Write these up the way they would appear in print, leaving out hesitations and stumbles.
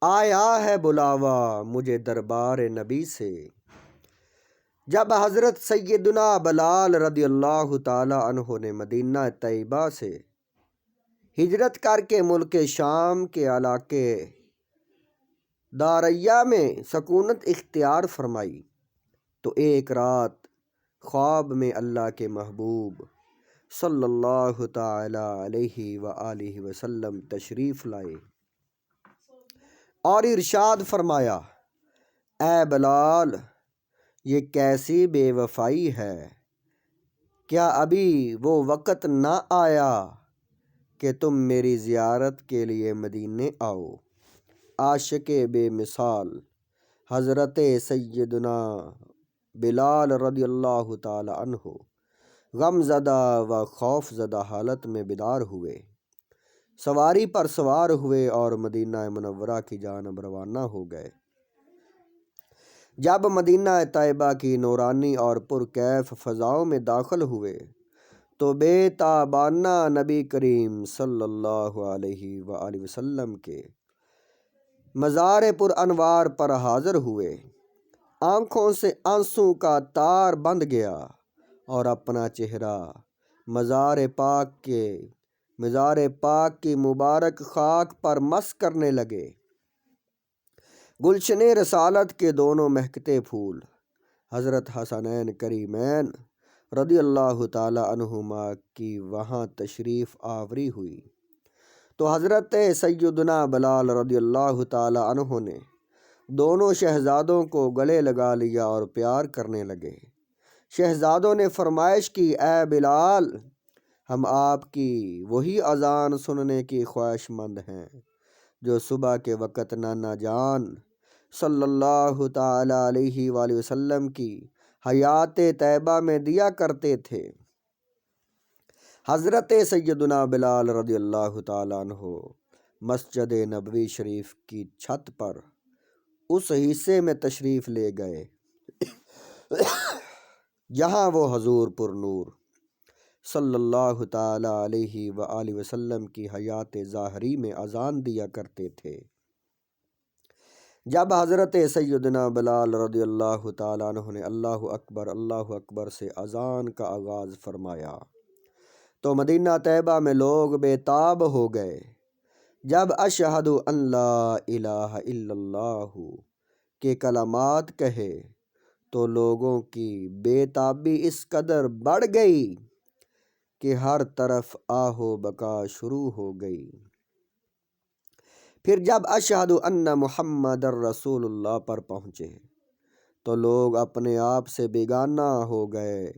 آیا ہے بلاوا مجھے دربار نبی سے، جب حضرت سیدنا بلال رضی اللہ تعالی عنہ نے مدینہ طیبہ سے ہجرت کر کے ملک شام کے علاقے داریہ میں سکونت اختیار فرمائی تو ایک رات خواب میں اللہ کے محبوب صلی اللہ تعالی علیہ وآلہ وسلم تشریف لائے اور ارشاد فرمایا، اے بلال، یہ کیسی بے وفائی ہے؟ کیا ابھی وہ وقت نہ آیا کہ تم میری زیارت کے لیے مدینے آؤ؟ عاشق بے مثال حضرت سیدنا بلال رضی اللہ تعالی عنہ غم زدہ و خوف زدہ حالت میں بیدار ہوئے، سواری پر سوار ہوئے اور مدینہ منورہ کی جانب روانہ ہو گئے۔ جب مدینہ طیبہ کی نورانی اور پرکیف فضاؤں میں داخل ہوئے تو بے تابانہ نبی کریم صلی اللہ علیہ وآلہ وسلم کے مزار پر انوار پر حاضر ہوئے، آنکھوں سے آنسوں کا تار بندھ گیا اور اپنا چہرہ مزار پاک کی مبارک خاک پر مس کرنے لگے۔ گلشن رسالت کے دونوں مہکتے پھول حضرت حسنین کریمین رضی اللہ تعالی عنہما کی وہاں تشریف آوری ہوئی تو حضرت سیدنا بلال رضی اللہ تعالی عنہ نے دونوں شہزادوں کو گلے لگا لیا اور پیار کرنے لگے۔ شہزادوں نے فرمائش کی، اے بلال، ہم آپ کی وہی اذان سننے کی خواہش مند ہیں جو صبح کے وقت نانا جان صلی اللہ تعالی علیہ وآلہ وسلم کی حیات طیبہ میں دیا کرتے تھے۔ حضرت سیدنا بلال رضی اللہ تعالیٰ عنہ مسجد نبوی شریف کی چھت پر اس حصے میں تشریف لے گئے جہاں وہ حضور پر نور صلی اللہ تعالی علیہ وآلہ وسلم کی حیات ظاہری میں اذان دیا کرتے تھے۔ جب حضرت سیدنا بلال رضی اللہ تعالیٰ عنہ نے اللہ اکبر سے اذان کا آغاز فرمایا تو مدینہ طیبہ میں لوگ بے تاب ہو گئے۔ جب اشہد ان لا الہ الا اللہ کے کلمات کہے تو لوگوں کی بے تابی اس قدر بڑھ گئی کہ ہر طرف آہ و بکا شروع ہو گئی۔ پھر جب اشہد ان محمد رسول اللہ پر پہنچے تو لوگ اپنے آپ سے بیگانہ ہو گئے،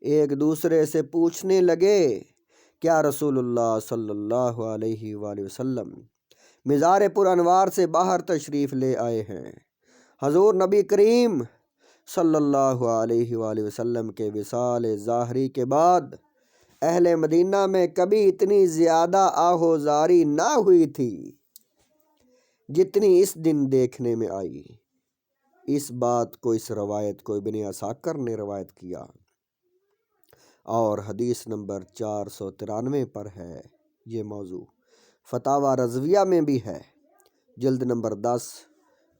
ایک دوسرے سے پوچھنے لگے، کیا رسول اللہ صلی اللہ علیہ وآلہ وسلم مزار پر انوار سے باہر تشریف لے آئے ہیں؟ حضور نبی کریم صلی اللہ علیہ وآلہ وسلم کے وصال ظاہری کے بعد اہل مدینہ میں کبھی اتنی زیادہ آہوزاری نہ ہوئی تھی جتنی اس دن دیکھنے میں آئی۔ اس بات کو اس روایت کو ابن عساکر نے روایت کیا اور حدیث نمبر 493 پر ہے۔ یہ موضوع فتاوی رضویہ میں بھی ہے، جلد نمبر 10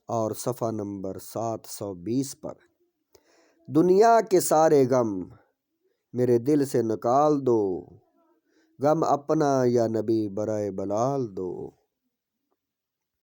اور صفحہ نمبر 720 پر۔ دنیا کے سارے غم میرے دل سے نکال دو، غم اپنا یا نبی برائے بلال دو۔